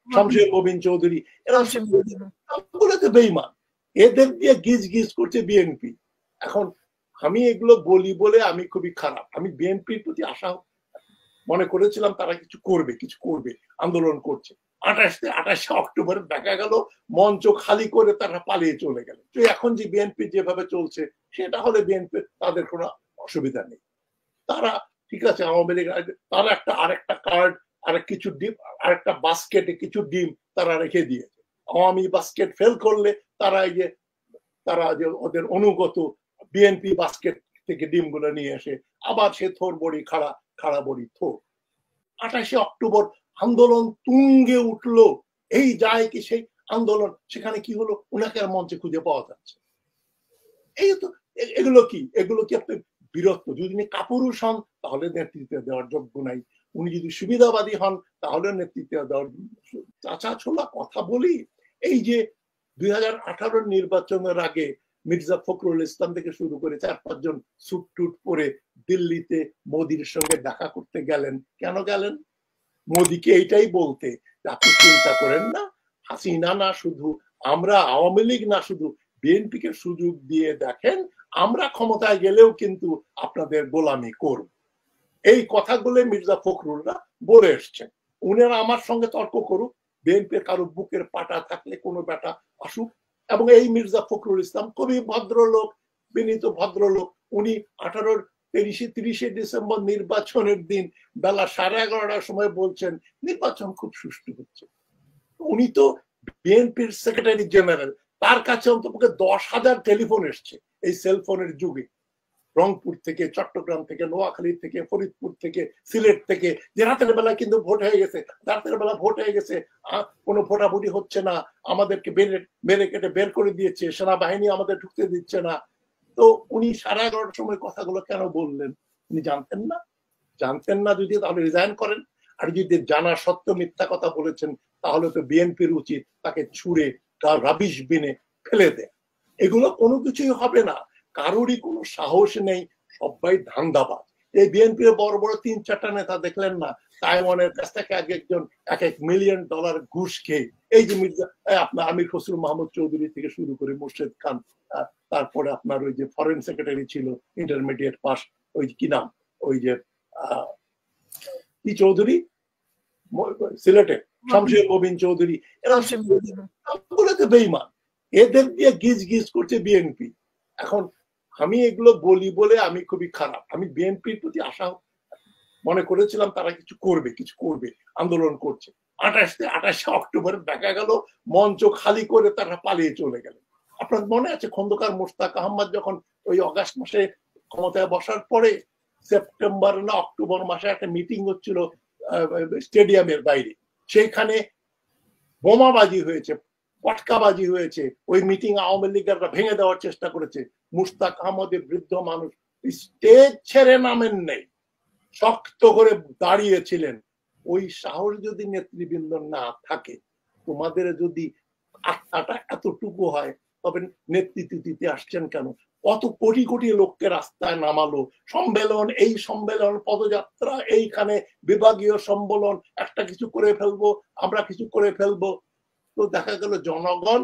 শামসুর রবিন চৌধুরী, এরা সবগুলো তো বেঈমান। এদের দিয়ে গিজ গিজ করছে বিএনপি। এখন আমি এগুলো বলি বলে আমি খুবই খারাপ, আমি বিএনপির প্রতি আশা মনে করেছিলাম তারা কিছু করবে, আন্দোলন করছে। 28 অক্টোবর দেখা গেল মঞ্চ খালি করে তারা পালিয়ে চলে গেল। তো এখন যে বিএনপি যেভাবে চলছে সেটা হলে বিএনপি তাদের কোনো অসুবিধা নেই। তারা ঠিক আছে, আওয়ামী লীগ তারা আরেকটা কার্ড, কিছু ডিম, আরেকটা বাস্কেটে কিছু ডিম তারা রেখে দিয়েছে। আওয়ামী বাস্কেট ফেল করলে তারা যে ওদের অনুগত বিএনপি বাস্কেট থেকে ডিমগুলো নিয়ে এসে আবার সে থোর বড়ি খাড়া বড়ি থোর। 28 অক্টোবর আন্দোলন তুঙ্গে উঠলো, এই যায় কি সেই আন্দোলন, সেখানে কি হলো, ওনাকে আর মঞ্চে খুঁজে পাওয়া যাচ্ছে। এই তো এগুলো কি আপনি বীরত্ব? যদি উনি কাপুরুষ হন তাহলে নেতৃত্ব দেওয়ার যোগ্য নাই, উনি যদি সুবিধাবাদী হন তাহলে নেতৃত্ব দেওয়ার। চাচা ছোলা কথা বলি, এই যে 2018 নির্বাচনের আগে মির্জা ফখরুল ইসলাম থেকে শুরু করে 4-5 জন স্যুট টুট পরে দিল্লিতে মোদির সঙ্গে দেখা করতে গেলেন। কেন গেলেন? মোদিকে এইটাই বলতে, আপনি চিন্তা করেন না, হাসিনা না শুধু আমরা, আওয়ামী লীগ না শুধু, বিএনপিকে সুযোগ দিয়ে দেখেন, আমরা ক্ষমতায় গেলেও কিন্তু আপনাদের গোলামি করব। এই কথাগুলো মির্জা ফখরুলরা বলে এসছেন। উনারা আমার সঙ্গে তর্ক করুক, বিএনপির কারো বুকের পাটা থাকলে কোনো বেটা আসুক। এবং এই মির্জা ফখরুল ইসলাম খুবই ভদ্রলোক, বিনীত ভদ্রলোক। উনি 30 ডিসেম্বর নির্বাচনের দিন বেলা 11:30টার সময় বলছেন নির্বাচন খুব সুষ্ঠু হচ্ছে। উনি তো বিএনপির সেক্রেটারি জেনারেল, তার কাছে অন্তপক্ষে 10,000 টেলিফোন এসছে এই সেলফোনের যুগে, রংপুর থেকে, চট্টগ্রাম থেকে, নোয়াখালী থেকে, ফরিদপুর থেকে, সিলেট থেকে, যে রাতের বেলা কিন্তু ভোট হয়ে গেছে, রাতের বেলা ভোট হয়ে গেছে, কোনো ভোটাভুটি হচ্ছে না, আমাদেরকে বেড়ে কেটে বের করে দিয়েছে, সেনাবাহিনী আমাদের ঢুকতে দিচ্ছে না। তো উনি 11:30টার সময় কথাগুলো কেন বললেন? উনি জানতেন না যদি, তাহলে রিজাইন করেন। আর যদি জানা সত্ত্বেও মিথ্যা কথা বলেছেন তাহলে তো বিএনপির উচিত তাকে ছুঁড়ে রাবিশ বিনে ফেলে দেয়। এগুলো কোনো কিছুই হবে না, কারোরই কোনো সাহস নেই, সবাই ধান্দাবাজ। এই বিএনপির বড় বড় 3-4টা নেতা দেখলেন না, তাইওয়ানের কাছ থেকে একজন $1 মিলিয়ন ঘুষ খেয়ে, এই যে আপনার আমির খসরু মাহমুদ চৌধুরী থেকে শুরু করে মুর্শেদ খান, তারপরে আপনার ওই যে ফরেন সেক্রেটারি ছিল ইন্টারমিডিয়েট পাস, ওই কি নাম, ওই যে কি চৌধুরী সিলেটে, শামসুর রবিন চৌধুরী, এরা সবগুলো তো বেঈমান। এদের দিয়ে গিজ গিজ করছে বিএনপি। এখন আমি এগুলো বলি বলে আমি খুবই খারাপ, আমি বিএনপির প্রতি আশা মনে করেছিলাম তারা কিছু করবে, আন্দোলন করছে। 28 অক্টোবর দেখা গেল মঞ্চ খালি করে তারা পালিয়ে চলে গেল। আপনার মনে আছে খন্দকার মোশতাক আহমদ যখন ওই অগাস্ট মাসে ক্ষমতায় বসার পরে সেপ্টেম্বর না অক্টোবর মাসে একটা মিটিং হচ্ছিল স্টেডিয়ামের বাইরে, সেইখানে বোমাবাজি হয়েছে, পটকাবাজি হয়েছে, ওই মিটিং আওয়ামী লীগাররা ভেঙে দেওয়ার চেষ্টা করেছে। মুশতাক আহমদের বৃদ্ধ মানুষ স্টেজ ছেড়ে নামেন নেই, শক্ত করে দাঁড়িয়েছিলেন। ওই সাহস যদি নেতৃবৃন্দ না থাকে, তোমাদের যদি আত্মাটা এতটুকু হয়, তবে নেতৃত্ব দিতে আসছেন কেন? কত কোটি কোটি লোককে রাস্তায় নামালো, সম্মেলন, এই সম্মেলন, পদযাত্রা, এইখানে বিভাগীয় সম্মেলন, একটা কিছু করে ফেলবো, আমরা কিছু করে ফেলবো। তো দেখা গেল জনগণ,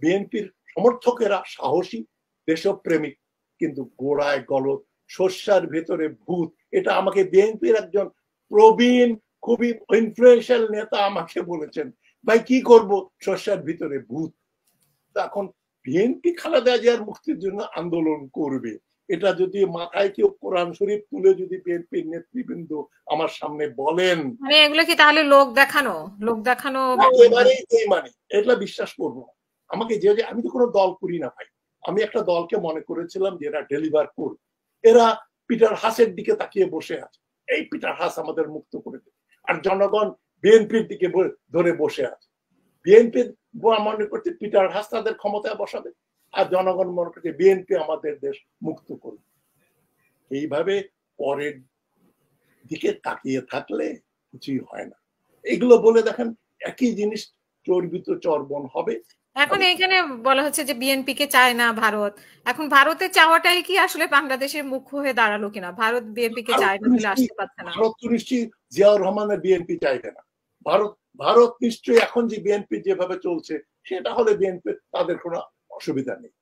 বিএনপির সমর্থকেরা সাহসী, দেশপ্রেমিক, কিন্তু গোড়ায় গলদ, শস্যার ভেতরে ভূত। এটা আমাকে বিএনপির একজন প্রবীণ, খুবই ইনফ্লুয়েন্সিয়াল নেতা আমাকে বলেছেন, ভাই কি করব, শস্যার ভিতরে ভূত। এখন বিএনপি খালেদা জিয়ার মুক্তির জন্য আন্দোলন করবে, এটা যদি মাথায় কেউ কোরআন শরীফ তুলে যদি বিএনপির নেতৃবৃন্দ আমার সামনে বলেন, মানে এগুলো কি তাহলে লোক দেখানো এবারেই মানে এগুলা বিশ্বাস করবো না। আমাকে আমি তো কোনো দল করি না ভাই, আমি একটা দলকে মনে করেছিলাম যে এরা ডেলিভার করবে। এরা পিটার হাসের দিকে তাকিয়ে বসে আছে, এই পিটার হাস আমাদের মুক্ত করে দেবে, আর জনগণ বিএনপির দিকে ধরে বসে আছে। বিএনপি মনে করছে পিটার হাস তাদের ক্ষমতায় বসাবে, আর জনগণ মনে করছে বিএনপি আমাদের দেশ মুক্ত করবে। এইভাবে পরের দিকে তাকিয়ে থাকলে কিছুই হয় না। এগুলো বলে দেখেন একই জিনিস চর্বিত চর্বণ হবে। এখন এইখানে বলা হচ্ছে যে বিএনপি কে চায় না ভারত, এখন ভারতের চাওয়াটাই কি আসলে বাংলাদেশের মুখ্য হয়ে দাঁড়ালো কিনা? ভারত বিএনপি কে চায় না বলে আসতে পারছে না। ভারত তো নিশ্চয়ই জিয়াউর রহমানের বিএনপি চাইবে না, ভারত ভারত নিশ্চয়ই এখন যে বিএনপি যেভাবে চলছে সেটা হলে বিএনপি তাদের কোনো অসুবিধা নেই।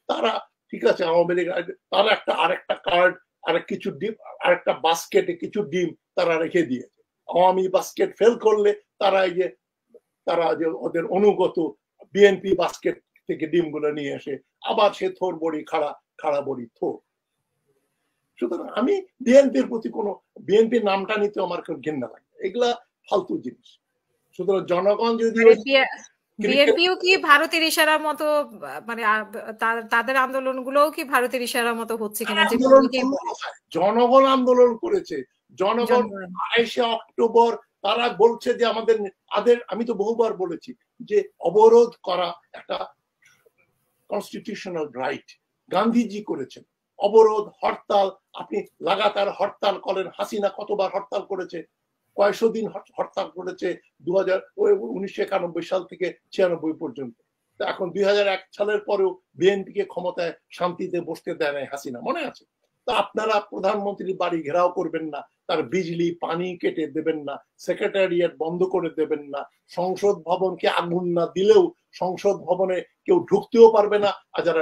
তারা ঠিক আছে, আওয়ামী লীগ তারা আরেকটা কার্ড, আরেক কিছু ডিম, আরেকটা বাস্কেটে কিছু ডিম তারা রেখে দিয়েছে। আওয়ামী বাস্কেট ফেল করলে তারা যে ওদের অনুগত বিএনপি বাস্কেট থেকে ডিমগুলো নিয়ে এসে আবার সে থোর বড়ি খাড়া বড়ি থোর। সুতরাং আমি বিএনপির প্রতি বিএনপির নামটা নিতে আমার ঘৃণা লাগে, এগুলা ফালতু জিনিস। সুতরাং জনগণ যদি বিএনপিও কি ভারতের ইশারার মতো, মানে তাদের আন্দোলনগুলোও কি ভারতের ইশারার মতো হচ্ছে কিনা? জনগণ আন্দোলন করেছে, জনগণ 22 অক্টোবর তারা বলছে যে আমাদের আমি তো বহুবার বলেছি যে অবরোধ করা একটা কনস্টিটিউশনাল রাইট, গান্ধীজি করেছেন। অবরোধ, হরতাল, আপনি লাগাতার হরতাল করেন। হাসিনা কতবার হরতাল করেছে, কয়েকশো দিন হরতাল করেছে 1991 সাল থেকে 96 পর্যন্ত। এখন 2001 সালের পরেও বিএনপিকে ক্ষমতায় শান্তিতে বসতে দেয় নাই হাসিনা, মনে আছে? তা আপনারা প্রধানমন্ত্রীর বাড়ি ঘেরাও করবেন না, তার বিজলি পানি কেটে দেবেন না, সেক্রেটারিয়েট বন্ধ করে দেবেন না, সংসদ ভবনকে আগুন না দিলেও সংসদ ভবনে কেউ ঢুকতেও পারবে না, আর যারা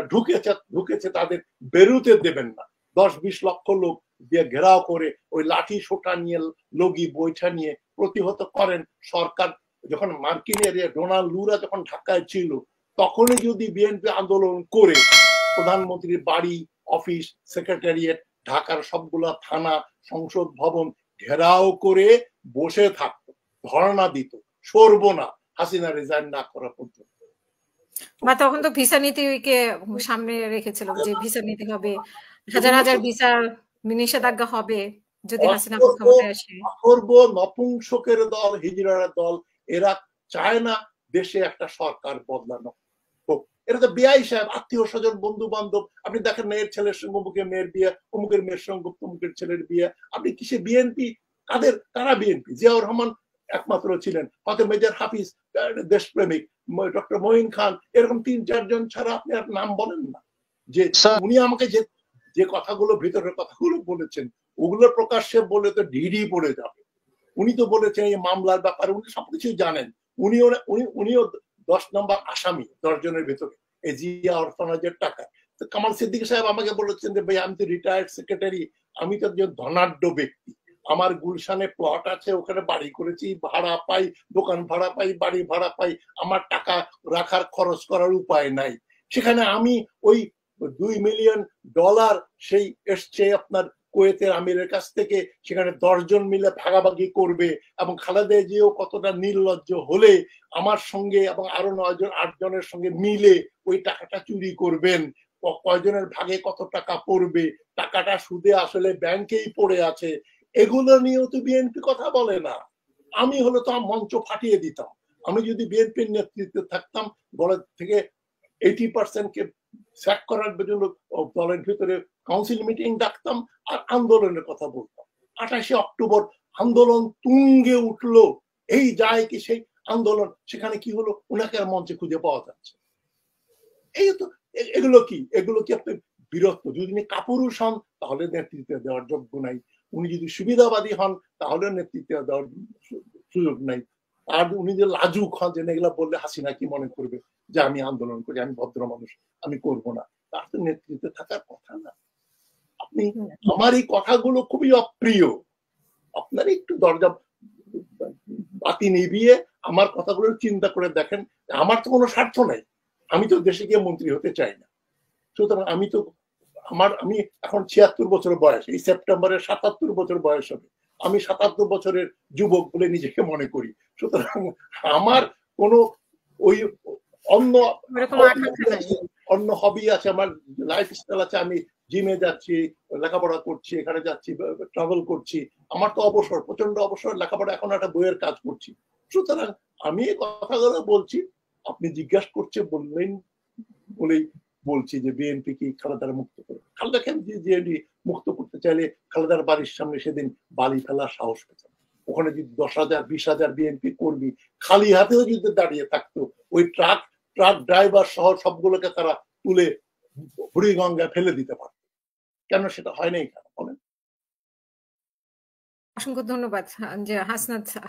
ঢুকেছে তাদের বেরোতে দেবেন না। 10-20 লক্ষ লোক দিয়ে ঘেরাও করে ওই লাঠি সোটা নিয়ে লগি বৈঠা নিয়ে প্রতিহত করেন সরকার। যখন মার্কিনের ডোনাল্ড লুরা যখন ঢাকায় ছিল তখনই যদি বিএনপি আন্দোলন করে প্রধানমন্ত্রীর বাড়ি, অফিস, সেক্রেটারিয়েট, ঢাকার সবগুলা থানা, সংসদ ভবন ঘেরাও করে বসে থাকতো, ধর্ণা দিত, সরবো না হাসিনা রিজাইন না করা পর্যন্ত। বা তখন তো ভিসা নীতিকে সামনে রেখেছিল যে ভিসা নীতি হবে, হাজার হাজার ভিসা নিষেধাজ্ঞা হবে যদি হাসিনা ক্ষমতায় আসে। অপূর্ব নপুংসকের দল, হিজড়ার দল, এরা চায় না দেশে একটা সরকার বদলানো হোক। এটা তো বিআই সাহেব, আত্মীয় স্বজন, বন্ধু বান্ধব, আপনি দেখেন না এর ছেলের সঙ্গে অমুকের মেয়ের বিয়ে, অমুকের মেয়ের সঙ্গে অমুকের ছেলের বিয়ে। আপনি কিসে বিএনপি? কারা বিএনপি? জিয়াউর রহমান একমাত্র ছিলেন, হয়তো মেজর হাফিজ দেশপ্রেমিক, ডক্টর মঈন খান, এরকম 3-4 জন ছাড়া আপনি আর নাম বলেন না। যে উনি আমাকে যে কথাগুলো, ভিতরের কথাগুলো বলেছেন ওগুলো প্রকাশ্যে বলে তো ঢিঢি পড়ে যাবে। উনি তো বলেছেন এই মামলার ব্যাপারে উনি সবকিছু জানেন। উনিও 10 নম্বর আসামি 10 জনের ভিতরে এই জিয়া অরফানেজের টাকা। কামাল সিদ্দিকী সাহেব আমাকে বলেছেন যে ভাই আমি তো রিটায়ার্ড সেক্রেটারি, আমি তো একজন ধনাঢ্য ব্যক্তি, আমার গুলশানে প্লট আছে, ওখানে বাড়ি করেছি, ভাড়া পাই, দোকান ভাড়া পাই, বাড়ি ভাড়া পাই, আমার টাকা রাখার খরচ করার উপায় নাই। সেখানে আমি ওই $2 মিলিয়ন সেই এসছে আপনার কুয়েতের আমিরের কাছ থেকে, সেখানে 10 জন মিলে ভাগাভাগি করবে, এবং খালেদা জিয়াও কতটা নির্লজ্জ হলে আমার সঙ্গে এবং আরো 9-8 জনের সঙ্গে মিলে ওই টাকাটা চুরি করবেন। কয়জনের ভাগে কত টাকা পড়বে, টাকাটা সুদে আসলে ব্যাংকেই পড়ে আছে, এগুলো নিয়েও তো বিএনপি কথা বলে না। আমি হলে তো মঞ্চ ফাটিয়ে দিতাম। আমি যদি বিএনপির নেতৃত্বে থাকতাম, দলের থেকে 80% কে স্যাক করার জন্য দলের ভিতরে কাউন্সিল মিটিং ডাকতাম আর আন্দোলনের কথা বলতাম। 28 অক্টোবর আন্দোলন তুঙ্গে উঠলো, এই যায় কি সেই আন্দোলন, সেখানে কি হলো? ওনাকে আর মঞ্চে খুঁজে পাওয়া যাচ্ছে। এই তো এগুলো কি আপনি বীরত্ব? যদি উনি কাপুরুষ হন তাহলে নেতৃত্ব দেওয়ার যোগ্য নাই, উনি যদি সুবিধাবাদী হন তাহলে নেতৃত্ব দেওয়ার সুযোগ নাই, আর উনি যে লাজুক হন যে এগুলা বললে হাসিনা কি মনে করবে যে আমি আন্দোলন করি, আমি ভদ্র মানুষ, আমি করব না, তার তো নেতৃত্বে থাকার কথা না। আপনি আমার এই কথাগুলো খুবই অপ্রিয়, আপনার একটু দরজা বাতি নিভিয়ে আমার কথাগুলো চিন্তা করে দেখেন। আমার তো কোনো স্বার্থ নাই, আমি তো দেশে গিয়ে মন্ত্রী হতে চাই না। সুতরাং আমি এখন 76 বছর বয়স, এই সেপ্টেম্বরে 77 বছর বয়স হবে। আমি 77 বছরের যুবক বলে নিজেকে মনে করি। সুতরাং আমার কোনো ওই অন্য হবি আছে, আমার লাইফস্টাইল আছে, আমি জিমে যাচ্ছি, লেখাপড়া করছি, এখানে যাচ্ছি, ট্রাভেল করছি, আমার তো অবসর, প্রচন্ড অবসর, লেখাপড়া এখন একটা বইয়ের কাজ করছি। সুতরাং আমি এই কথাগুলো বলছি, আপনি জিজ্ঞাসা করছে বললেন বলেই বলছি যে বিএনপি কি খালেদার মুক্ত করে। খালেদাকে মুক্ত করতে চাইলে খালেদার বাড়ির সামনে সেদিন বালি ফেলার সাহস পেতেন। ওখানে যদি 10,000 20,000 বিএনপি কর্মী খালি হাতেও যদি দাঁড়িয়ে থাকতো, ওই ট্রাক ড্রাইভার সহ সবগুলোকে তারা তুলে বুড়িগঙ্গায় ফেলে দিতে পারত। কেন সেটা হয় নাই কেন বলেন? অসংখ্য ধন্যবাদ যে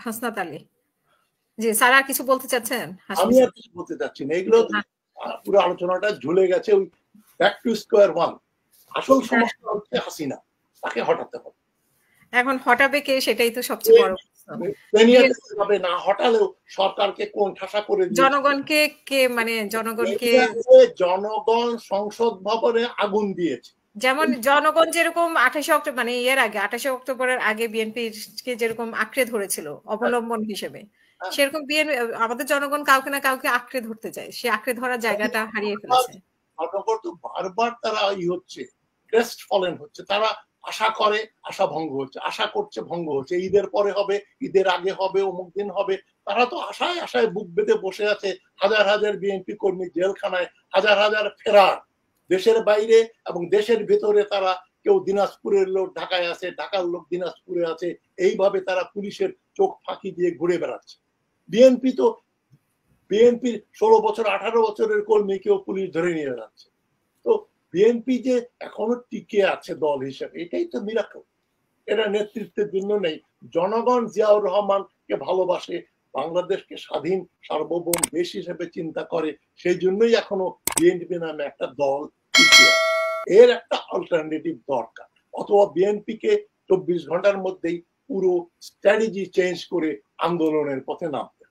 হাসনাত আলী। জি, স্যার আর কিছু বলতে চাচ্ছেন? আমি হাসমি আর স্যার। কিছু বলতে চাচ্ছি না। এগুলো না, পুরো আলোচনাটা ঝুলে গেছে ওই ব্যাক টু স্কোয়ার ওয়ান। আসল হ্যাঁ, সমস্যা হচ্ছে হাসিনা। তাকে হটাতে হবে। এখন হটাবে কে সেটাই তো সবচেয়ে বড় প্রশ্ন। বেনিয়াদেরকে ভাবে না হটালেও সরকারকে কোণ ঠাসা করে দিয়েছে। জনগণকে কে মানে জনগণকে বেনিয়াদে জনগণ সংসদ ভবনে আগুন দিয়েছে। যেমন জনগণ যেরকম ২৮শে অক্টোবর মানে এর আগে ২৮শে অক্টোবরের আগে বিএনপিকে যেরকম আঁকড়ে ধরেছিল হ্যাঁ, অবলম্বন হিসেবে। হ্যাঁ। সেরকম আমাদের জনগণ কাউকে না কাউকে আঁকড়ে ধরতে চায়। সে আঁকড়ে ধরার জায়গাটা হারিয়ে ফেলেছে। জনগণ তো বারবার তারা হচ্ছে ক্রেস্ট ফলেন হচ্ছে। তারা আশা করে, আশা ভঙ্গ হচ্ছে, আশা করছে ভঙ্গ হচ্ছে। ঈদের পরে হবে, ঈদের আগে হবে, অমুক দিন হবে। তারা তো আশায় আশায় বুক বেঁধে বসে আছে। হাজার হাজার বিএনপি কর্মী জেলখানায়, হাজার হাজার ফেরার। দেশের বাইরে এবং দেশের ভেতরে তারা কেউ দিনাজপুরের লোক ঢাকায় আছে, ঢাকার লোক দিনাজপুরে আছে। এইভাবে তারা পুলিশের চোখ ফাঁকি দিয়ে ঘুরে বেড়াচ্ছে। বিএনপি তো বিএনপির ১৬ বছর ১৮ বছরের কর্মীকেও পুলিশ ধরে নিয়ে যাচ্ছে। তো বিএনপি যে এখনো টিকে আছে দল হিসেবে এটাই তো মিরাকল। এরা নেতৃত্বের জন্য নেই। জনগণ জিয়াউর রহমানকে ভালোবাসে, বাংলাদেশকে স্বাধীন সার্বভৌম দেশ হিসেবে চিন্তা করে, সেই জন্যই এখনো বিএনপি নামে একটা দল টিকে আছে। এর একটা অল্টারনেটিভ দরকার। অথবা বিএনপিকে ২৪ ঘন্টার মধ্যেই পুরো স্ট্র্যাটেজি চেঞ্জ করে আন্দোলনের পথে নামতে।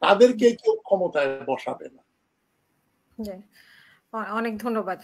তাদেরকে কেউ ক্ষমতায় বসাবে না। জি। অনেক ধন্যবাদ।